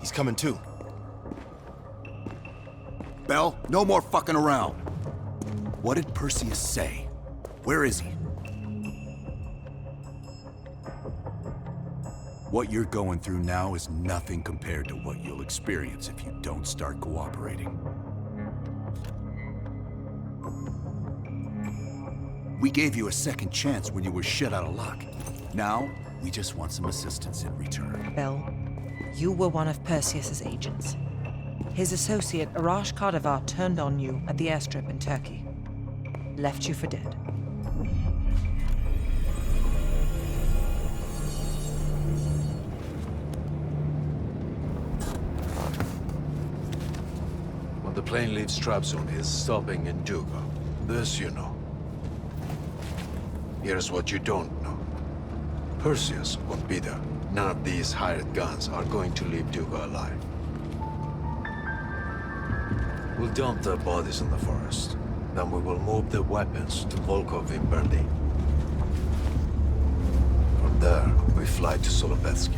He's coming too. Bell, no more fucking around. What did Perseus say? Where is he? What you're going through now is nothing compared to what you'll experience if you don't start cooperating. We gave you a second chance when you were shit out of luck. Now, we just want some assistance in return. Bell, you were one of Perseus's agents. His associate, Arash Kardavar, turned on you at the airstrip in Turkey. Left you for dead. When the plane leaves Trabzon, it's stopping in Duga. This you know. Here's what you don't know. Perseus won't be there. None of these hired guns are going to leave Duga alive. We'll dump their bodies in the forest. Then we will move the weapons to Volkov in Berlin. From there, we fly to Solovetsky.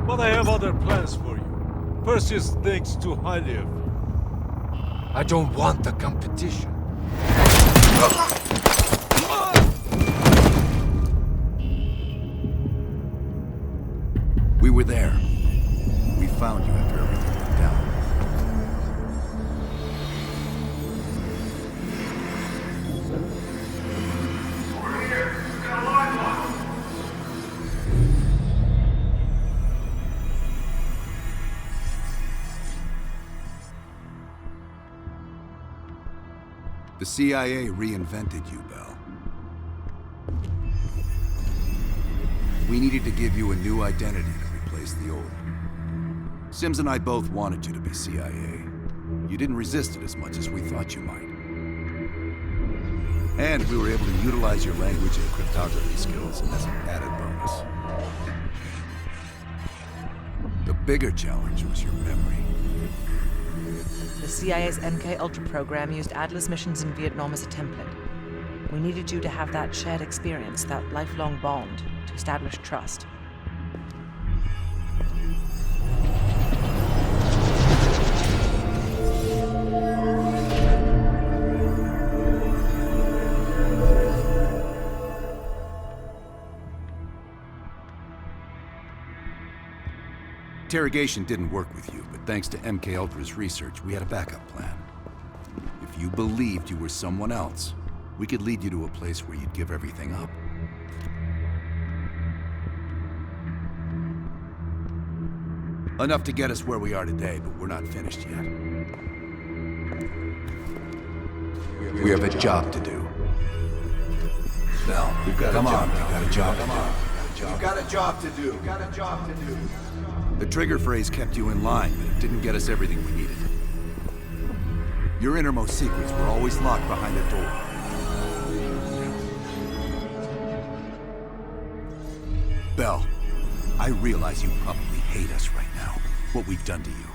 But I have other plans for you. Perseus thinks too highly of you. I don't want the competition. We were there. We found you after everything went down. Over here! Got a line lock! The CIA reinvented you, Bell. We needed to give you a new identity to replace the old. Sims and I both wanted you to be CIA. You didn't resist it as much as we thought you might. And we were able to utilize your language and cryptography skills as an added bonus. The bigger challenge was your memory. The CIA's MK-Ultra program used Adler's missions in Vietnam as a template. We needed you to have that shared experience, that lifelong bond, to establish trust. Interrogation didn't work with you, but thanks to MK Ultra's research, we had a backup plan. If you believed you were someone else, we could lead you to a place where you'd give everything up. Enough to get us where we are today, but we're not finished yet. We have a job to do. Bell, come on, you got a job to do. You got a job to do. You got a job to do. The trigger phrase kept you in line, but it didn't get us everything we needed. Your innermost secrets were always locked behind a door. Bell, I realize you probably hate us right now, what we've done to you.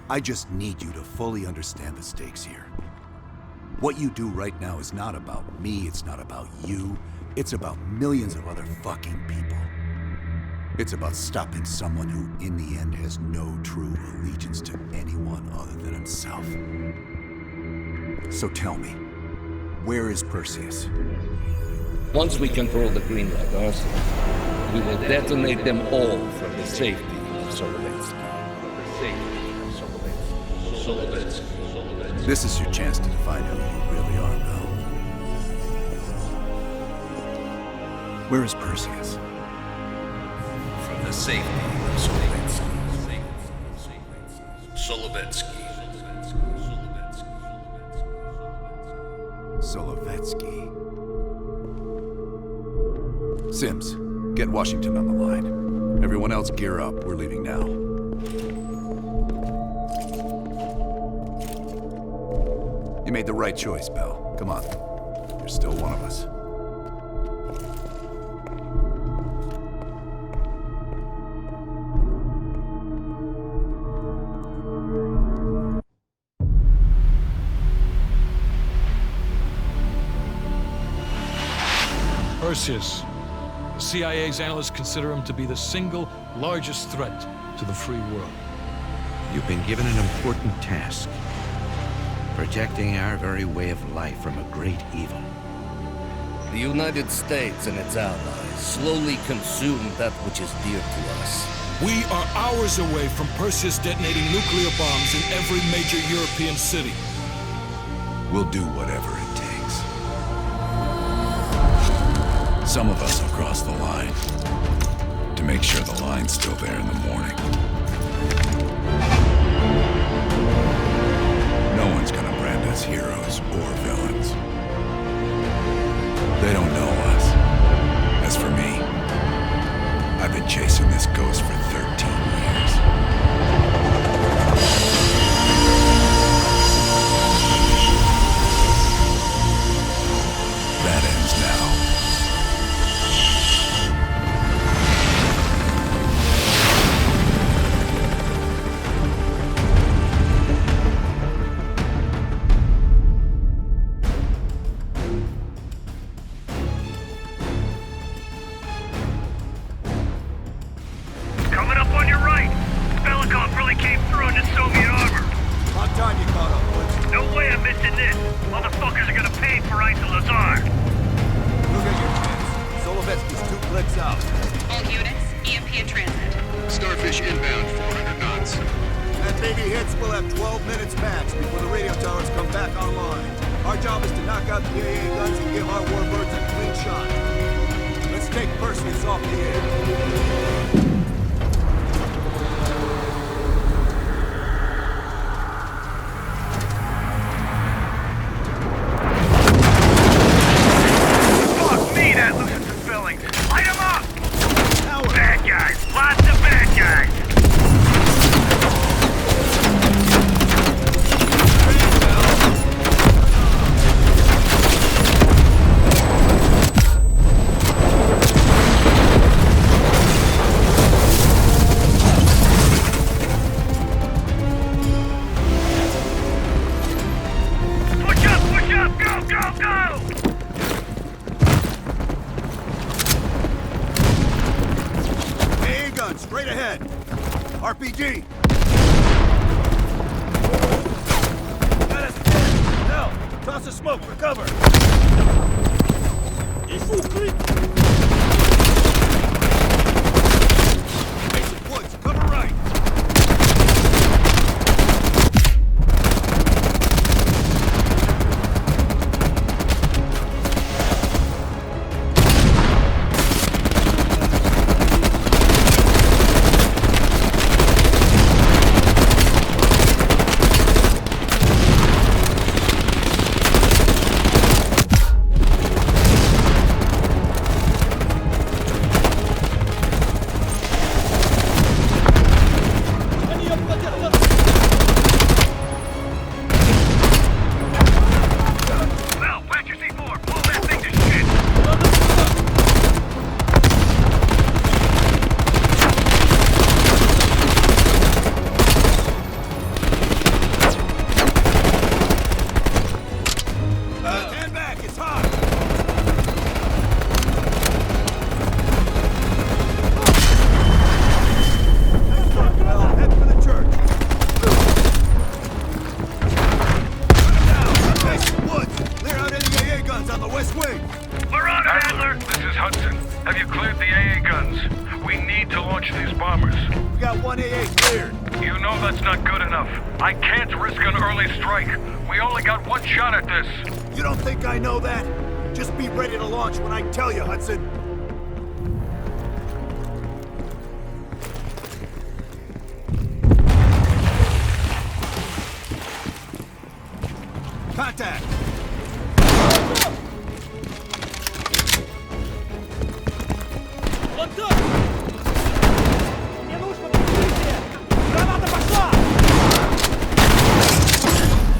I just need you to fully understand the stakes here. What you do right now is not about me, it's not about you, it's about millions of other fucking people. It's about stopping someone who, in the end, has no true allegiance to anyone other than himself. So tell me, where is Perseus? Once we control the green radars, we will detonate them all from the safety of Solovetsky. This is your chance to define who you really are, Bell. Where is Perseus? From the safety of Solovetsky. Solovetsky. Solovetsky. Sims, get Washington on the line. Everyone else gear up. We're leaving now. You made the right choice, Bell. Come on. You're still one of us. Perseus. The CIA's analysts consider him to be the single largest threat to the free world. You've been given an important task. Protecting our very way of life from a great evil. The United States and its allies slowly consume that which is dear to us. We are hours away from Perseus detonating nuclear bombs in every major European city. We'll do whatever it takes. Some of us will cross the line to make sure the line's still there in the morning. No one's gonna brand us heroes or villains. They don't know us. As for me, I've been chasing this ghost for 13 years. That ends now. Coming up on your right. Belikov really came through in the Soviet armor. About time you caught up, Woods. No way I'm missing this. Motherfuckers are gonna pay for Lazar. Look at your chance. Solovetsky's 2 clicks out. All units, EMP in transit. Starfish inbound, 400 knots. That baby hits, we'll have 12 minutes max before the radio towers come back online. Our job is to knock out the AA guns and give our warbirds a clean shot. Let's take Perseus off the air. Fuck me, that loosens the fillings. Light 'em up! Bad guys. Lots of bad guys. Push up, go, go, go! AA gun, straight ahead. RPG. Got us pinned. Now, toss a smoke for cover. Mason Woods, cover right. Well, plant your C4. Blow that thing to shit. Stand back, it's hot. Nice work, Bell. Head for the church. Run him down. Mason Woods, clear out any AA guns on the west wing. We're on it, Adler. This is Hudson. Have you cleared the AA guns? We need to launch these bombers. We got 1 AA cleared. You know that's not good enough. I can't risk an early strike. We only got one shot at this. You don't think I know that? Just be ready to launch when I tell you, Hudson. Contact!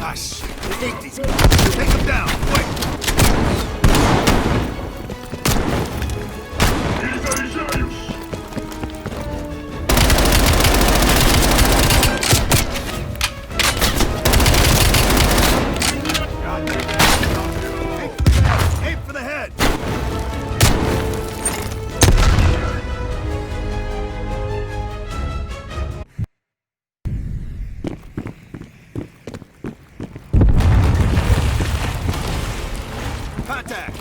Ah, shit. They ate these guys. Take them down, quick! Aim for the head! attack!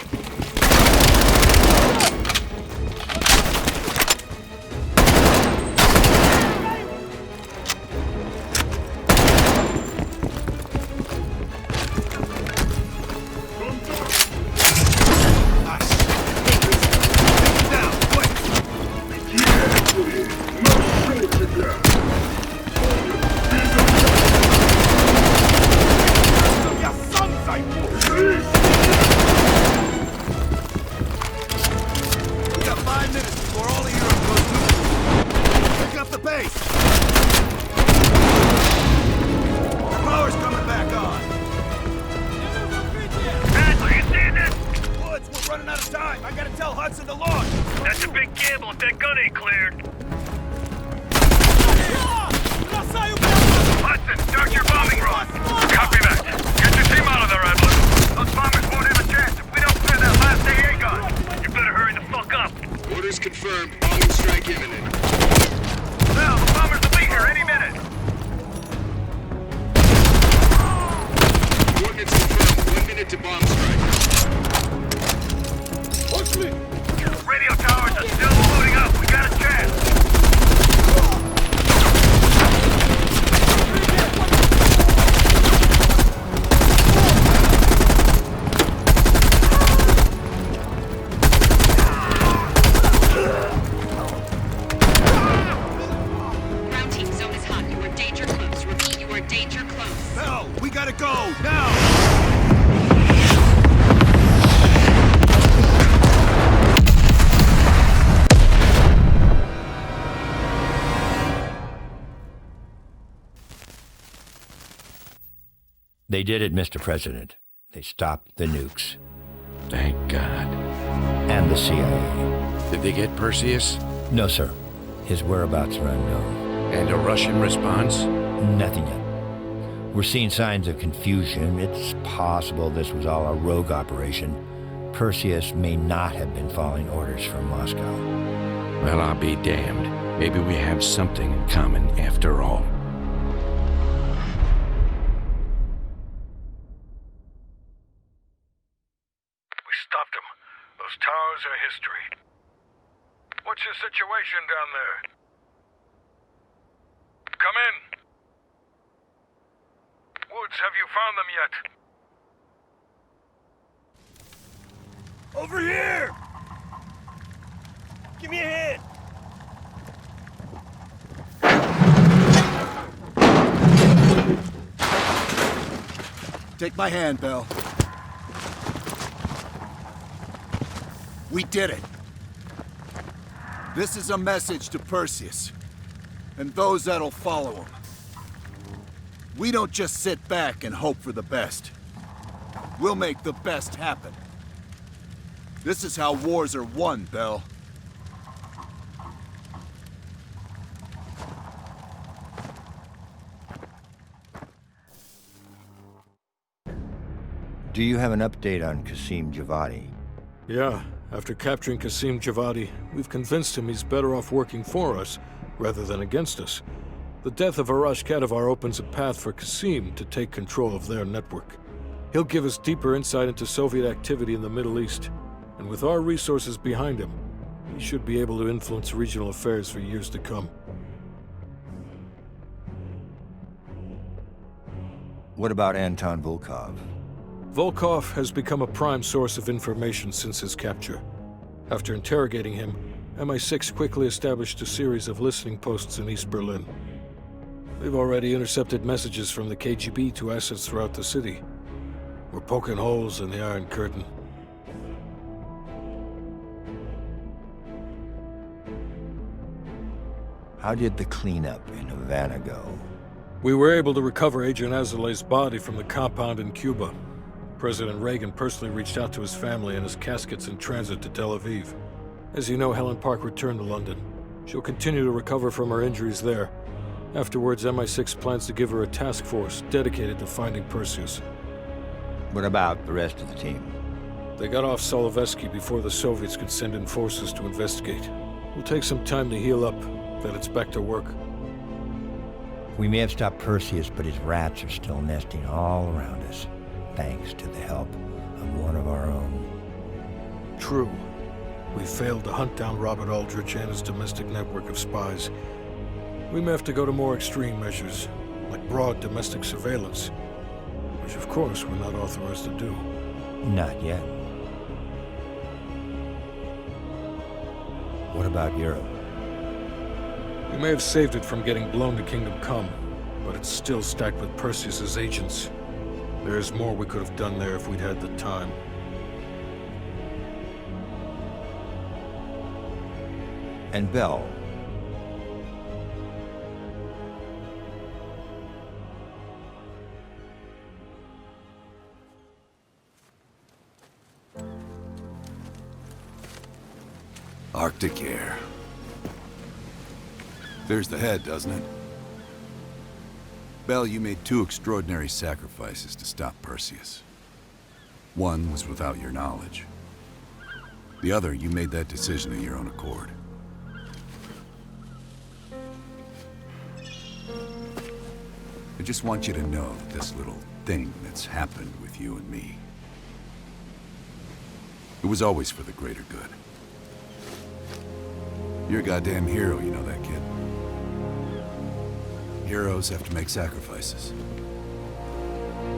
That's a big gamble if that gun ain't cleared. Hudson, start your bombing run. Copy that. Get your team out of there, Adler. Those bombers won't have a chance if we don't clear that last AA gun. You better hurry the fuck up. Orders confirmed. Bombing strike imminent. Now, the bombers will be here any minute. Coordinates confirmed. 1 minute to bomb strike. Radio towers are still loading up. We got a chance. Ground team, zone is hot. You are danger close. Repeat, you are danger close. Bell, we gotta go, now! They did it, Mr. President. They stopped the nukes. Thank God. And the CIA. Did they get Perseus? No, sir. His whereabouts are unknown. And a Russian response? Nothing yet. We're seeing signs of confusion. It's possible this was all a rogue operation. Perseus may not have been following orders from Moscow. Well, I'll be damned. Maybe we have something in common after all. Stopped them. Those towers are history. What's your situation down there? Come in. Woods, have you found them yet? Over here! Give me a hand! Take my hand, Bell. We did it. This is a message to Perseus, and those that'll follow him. We don't just sit back and hope for the best. We'll make the best happen. This is how wars are won, Bell. Do you have an update on Qasim Javadi? Yeah. After capturing Qasim Javadi, we've convinced him he's better off working for us rather than against us. The death of Arash Kadivar opens a path for Qasim to take control of their network. He'll give us deeper insight into Soviet activity in the Middle East, and with our resources behind him, he should be able to influence regional affairs for years to come. What about Anton Volkov? Volkov has become a prime source of information since his capture. After interrogating him, MI6 quickly established a series of listening posts in East Berlin. They've already intercepted messages from the KGB to assets throughout the city. We're poking holes in the Iron Curtain. How did the cleanup in Havana go? We were able to recover Agent Azoulay's body from the compound in Cuba. President Reagan personally reached out to his family, and his casket's in transit to Tel Aviv. As you know, Helen Park returned to London. She'll continue to recover from her injuries there. Afterwards, MI6 plans to give her a task force dedicated to finding Perseus. What about the rest of the team? They got off Solovetsky before the Soviets could send in forces to investigate. We'll take some time to heal up, then it's back to work. We may have stopped Perseus, but his rats are still nesting all around us, thanks to the help of one of our own. True. We failed to hunt down Robert Aldrich and his domestic network of spies. We may have to go to more extreme measures, like broad domestic surveillance, which of course we're not authorized to do. Not yet. What about Europe? We may have saved it from getting blown to Kingdom Come, but it's still stacked with Perseus's agents. There's more we could have done there if we'd had the time. And Bell. Arctic air. There's the head, doesn't it? Bell, you made two extraordinary sacrifices to stop Perseus. One was without your knowledge. The other, you made that decision of your own accord. I just want you to know that this little thing that's happened with you and me, it was always for the greater good. You're a goddamn hero, you know that, kid. Heroes have to make sacrifices.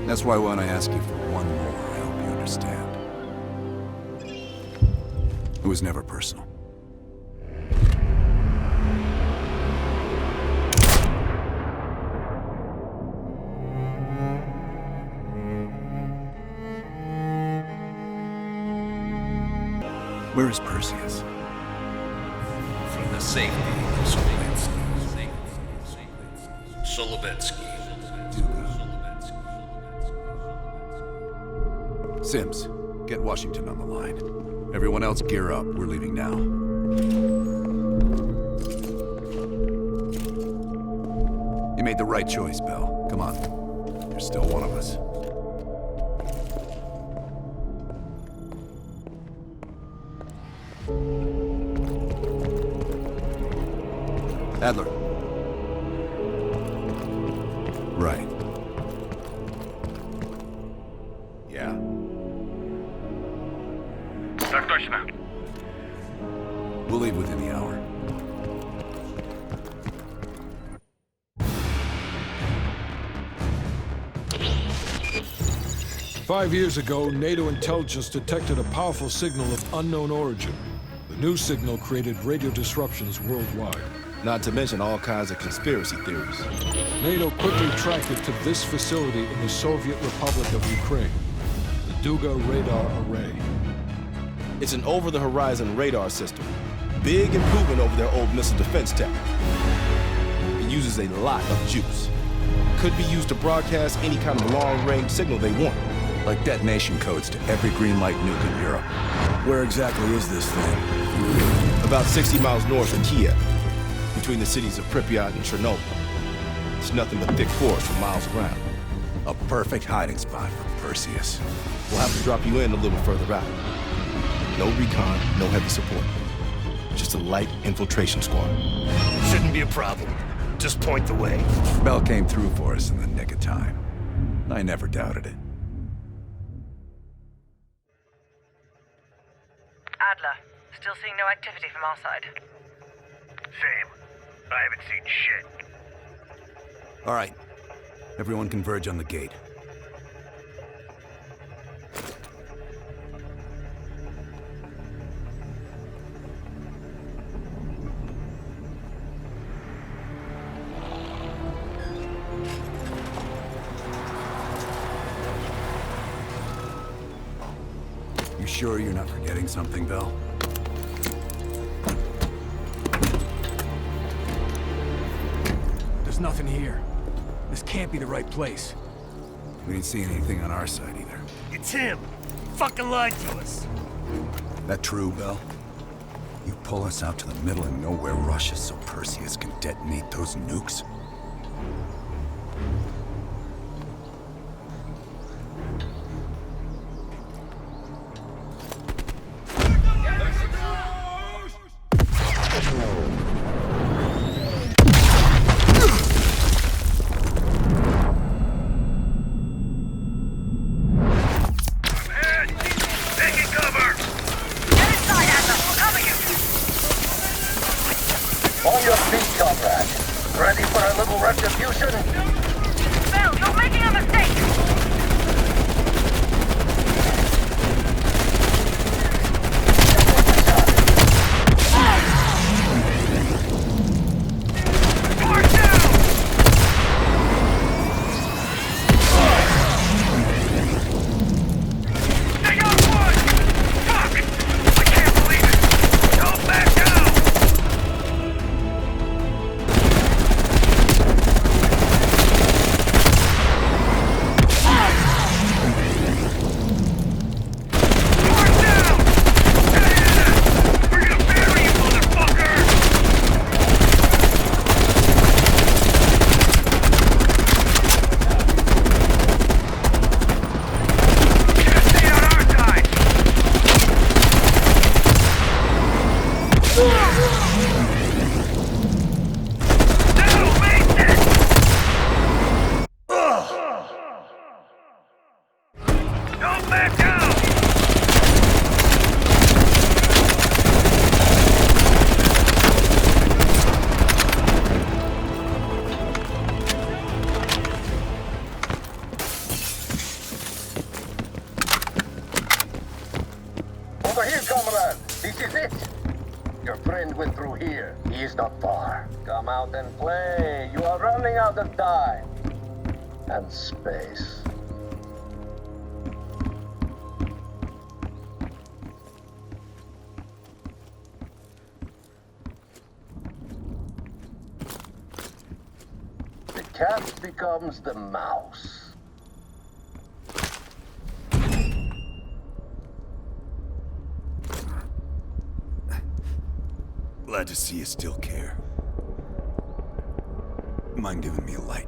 That's why when I ask you for one more, I hope you understand. It was never personal. Where is Perseus? From the safety of Solovetsky. Sims, get Washington on the line. Everyone else gear up. We're leaving now. You made the right choice, Bell. Come on. You're still one of us. Adler. Right. Yeah. Так точно. We'll leave within the hour. "5 years ago, NATO intelligence detected a powerful signal of unknown origin. The new signal created radio disruptions worldwide. Not to mention all kinds of conspiracy theories. NATO quickly tracked it to this facility in the Soviet Republic of Ukraine, the Duga Radar Array. It's an over-the-horizon radar system. Big improvement over their old missile defense tech. It uses a lot of juice. Could be used to broadcast any kind of long-range signal they want. Like detonation codes to every green light nuke in Europe. Where exactly is this thing? About 60 miles north of Kiev, between the cities of Pripyat and Chernobyl. It's nothing but thick forest for miles around. A perfect hiding spot for Perseus. We'll have to drop you in a little further out. No recon, no heavy support. Just a light infiltration squad. Shouldn't be a problem. Just point the way. Bell came through for us in the nick of time. I never doubted it. Adler, still seeing no activity from our side. Same. I haven't seen shit. All right. Everyone converge on the gate. You sure you're not forgetting something, Bell? There's nothing here. This can't be the right place. We didn't see anything on our side either. It's him. He fucking lied to us. That true, Bell? You pull us out to the middle of nowhere Russia so Perseus can detonate those nukes? comrade. This is it. Your friend went through here. He is not far. Come out and play. You are running out of time. And space. The cat becomes the mouse. Glad to see you still care. Mind giving me a light?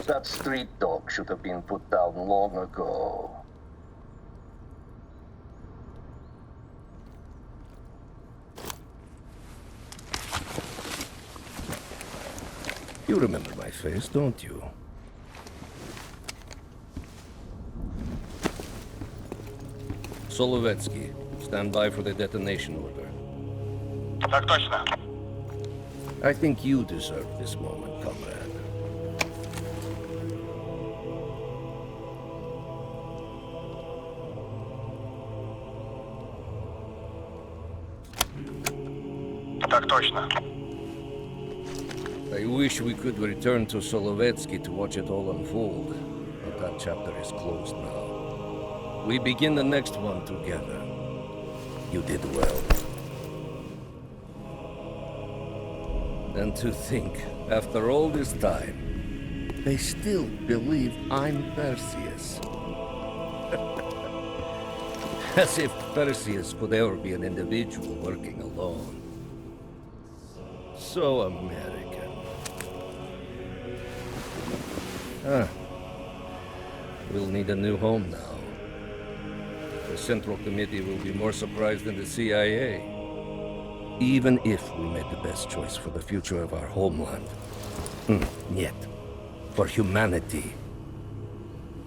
That street dog should have been put down long ago. You remember my face, don't you? Solovetsky, stand by for the detonation order. Так точно. I think you deserve this moment, comrade. Так точно. I wish we could return to Solovetsky to watch it all unfold, but that chapter is closed now. We begin the next one together. You did well. And to think, after all this time, they still believe I'm Perseus. As if Perseus could ever be an individual working alone. So American. We'll need a new home now. The Central Committee will be more surprised than the CIA. Even if we made the best choice for the future of our homeland. Yet, for humanity,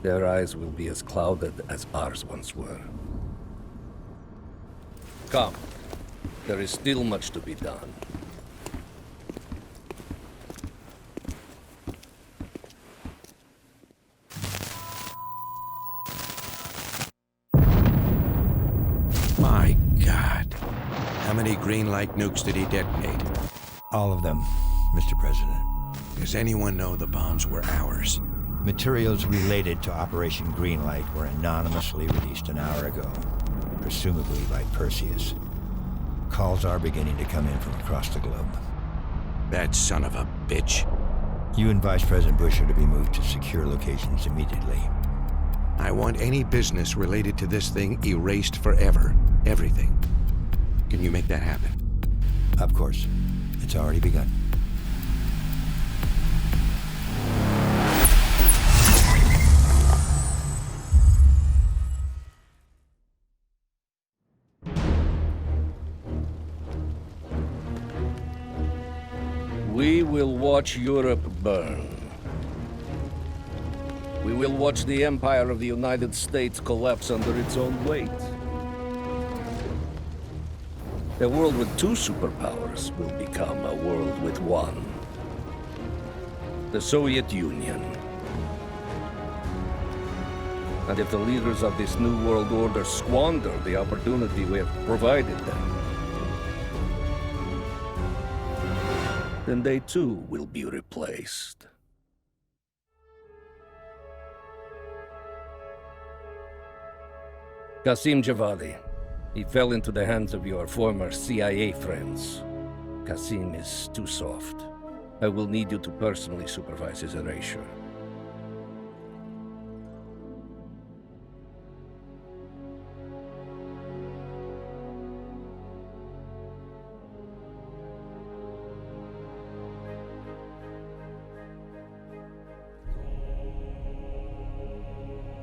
their eyes will be as clouded as ours once were. Come, there is still much to be done. My God. How many green light nukes did he detonate? All of them, Mr. President. Does anyone know the bombs were ours? Materials related to Operation Greenlight were anonymously released an hour ago, presumably by Perseus. Calls are beginning to come in from across the globe. That son of a bitch. You and Vice President Bush are to be moved to secure locations immediately. I want any business related to this thing erased forever. Everything. Can you make that happen? Of course. It's already begun. We will watch Europe burn. We will watch the empire of the United States collapse under its own weight. A world with two superpowers will become a world with one. The Soviet Union. And if the leaders of this new world order squander the opportunity we have provided them, then they too will be replaced. Qasim Javadi. He fell into the hands of your former CIA friends. Qasim is too soft. I will need you to personally supervise his erasure.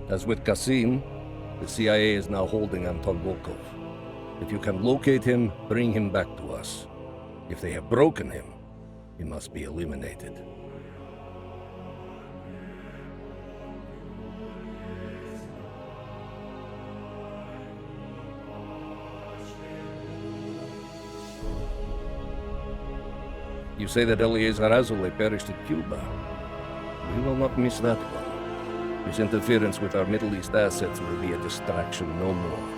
As with Qasim, the CIA is now holding Anton Volkov. If you can locate him, bring him back to us. If they have broken him, he must be eliminated. You say that Eleazar Azule perished in Cuba. We will not miss that one. His interference with our Middle East assets will be a distraction no more.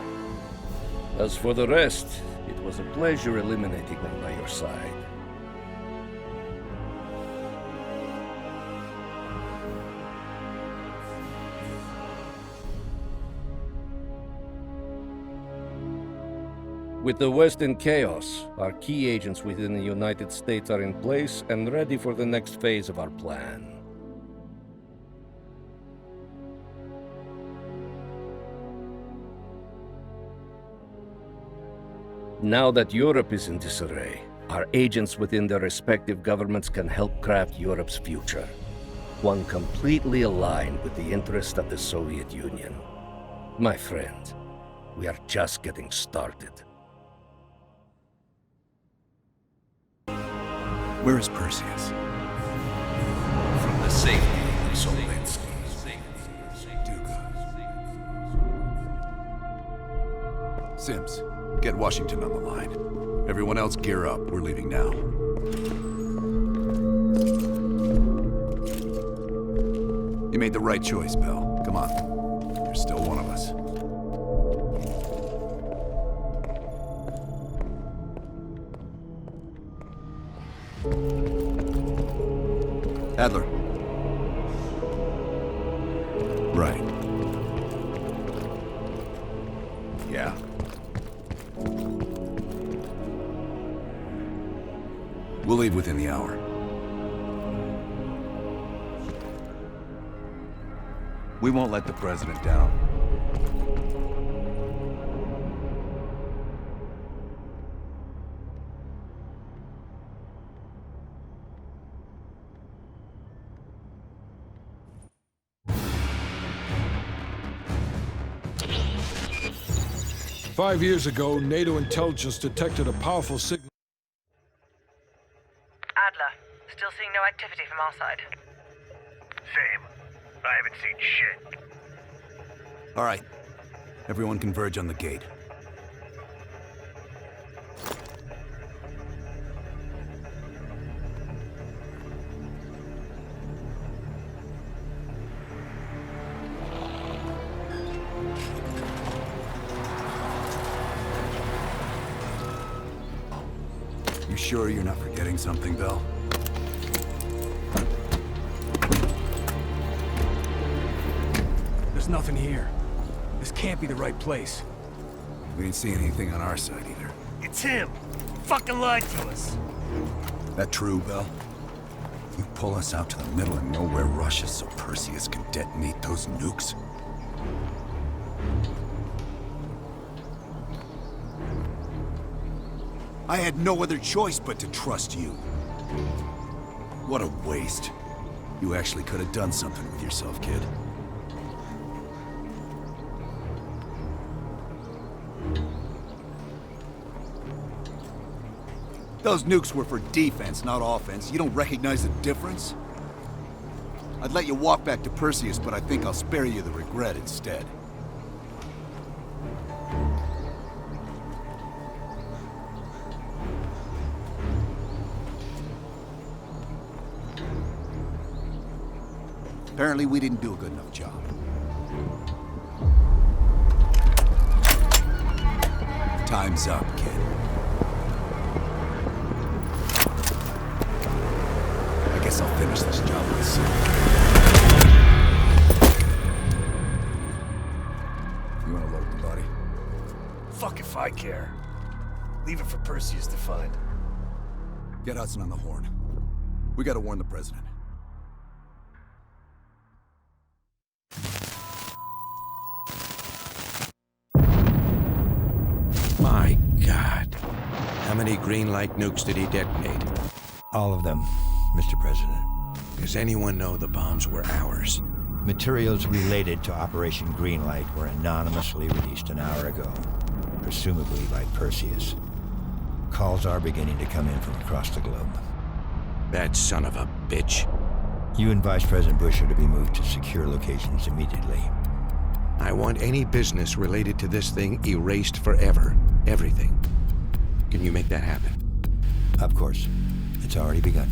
As for the rest, it was a pleasure eliminating them by your side. With the West in chaos, our key agents within the United States are in place and ready for the next phase of our plan. Now that Europe is in disarray, our agents within their respective governments can help craft Europe's future. One completely aligned with the interests of the Soviet Union. My friend, we are just getting started. Where is Perseus? From the safety of Solensky. Sims, get Washington on the line. Everyone else gear up. We're leaving now. You made the right choice, Bell. Come on. You're still one of us. Adler. Right. Yeah. We'll leave within the hour. We won't let the president down. Five years ago, NATO intelligence detected a powerful signal. Adler, still seeing no activity from our side. Same. I haven't seen shit. All right. Everyone converge on the gate. You sure you're not forgetting something, Bell? There's nothing here. This can't be the right place. We didn't see anything on our side either. It's him! Fucking lied to us! That true, Bell? You pull us out to the middle of nowhere Russia so Perseus can detonate those nukes? I had no other choice but to trust you. What a waste. You actually could have done something with yourself, kid. Those nukes were for defense, not offense. You don't recognize the difference? I'd let you walk back to Perseus, but I think I'll spare you the regret instead. Apparently, we didn't do a good enough job. Time's up, kid. I guess I'll finish this job myself. You wanna load the body? Fuck if I care. Leave it for Perseus to find. Get Hudson on the horn. We gotta warn the president. My God. How many green light nukes did he detonate? All of them, Mr. President. Does anyone know the bombs were ours? Materials related to Operation Greenlight were anonymously released an hour ago. presumably by Perseus. Calls are beginning to come in from across the globe. That son of a bitch. You and Vice President Bush are to be moved to secure locations immediately. I want any business related to this thing erased forever. Everything. Can you make that happen? Of course. It's already begun.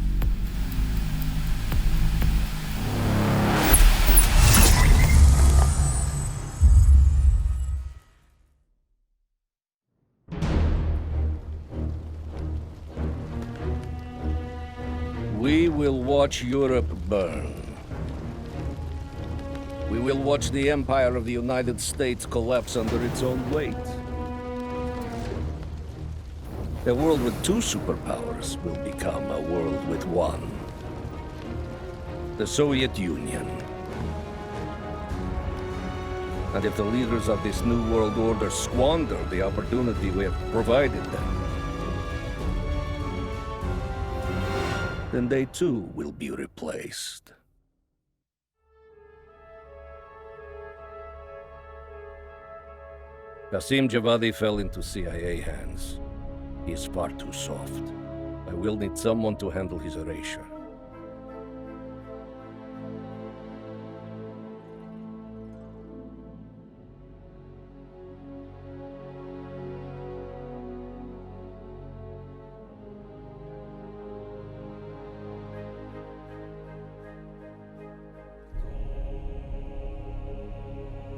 We will watch Europe burn. We will watch the empire of the United States collapse under its own weight. A world with two superpowers will become a world with one. The Soviet Union. And if the leaders of this new world order squander the opportunity we have provided them, then they too will be replaced. Qasim Javadi fell into CIA hands. He is far too soft. I will need someone to handle his erasure.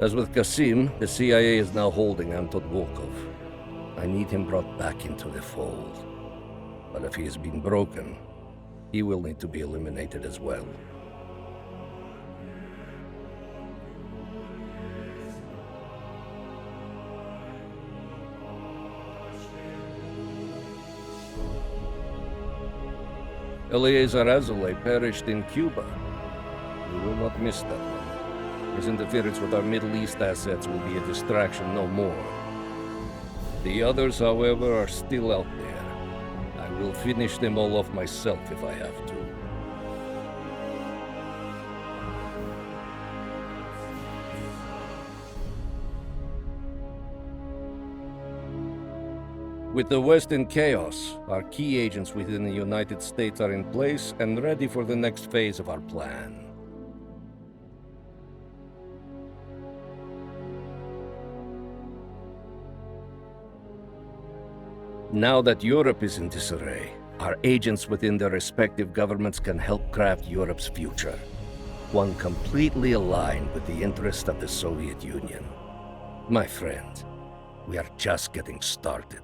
As with Qasim, the CIA is now holding Anton Volkov. I need him brought back into the fold. But if he has been broken, he will need to be eliminated as well. Eleazar Azalea perished in Cuba. We will not miss that one. His interference with our Middle East assets will be a distraction no more. The others, however, are still out there. I will finish them all off myself if I have to. With the West in chaos, our key agents within the United States are in place and ready for the next phase of our plan. Now that Europe is in disarray, our agents within their respective governments can help craft Europe's future. One completely aligned with the interest of the Soviet Union. My friend, we are just getting started.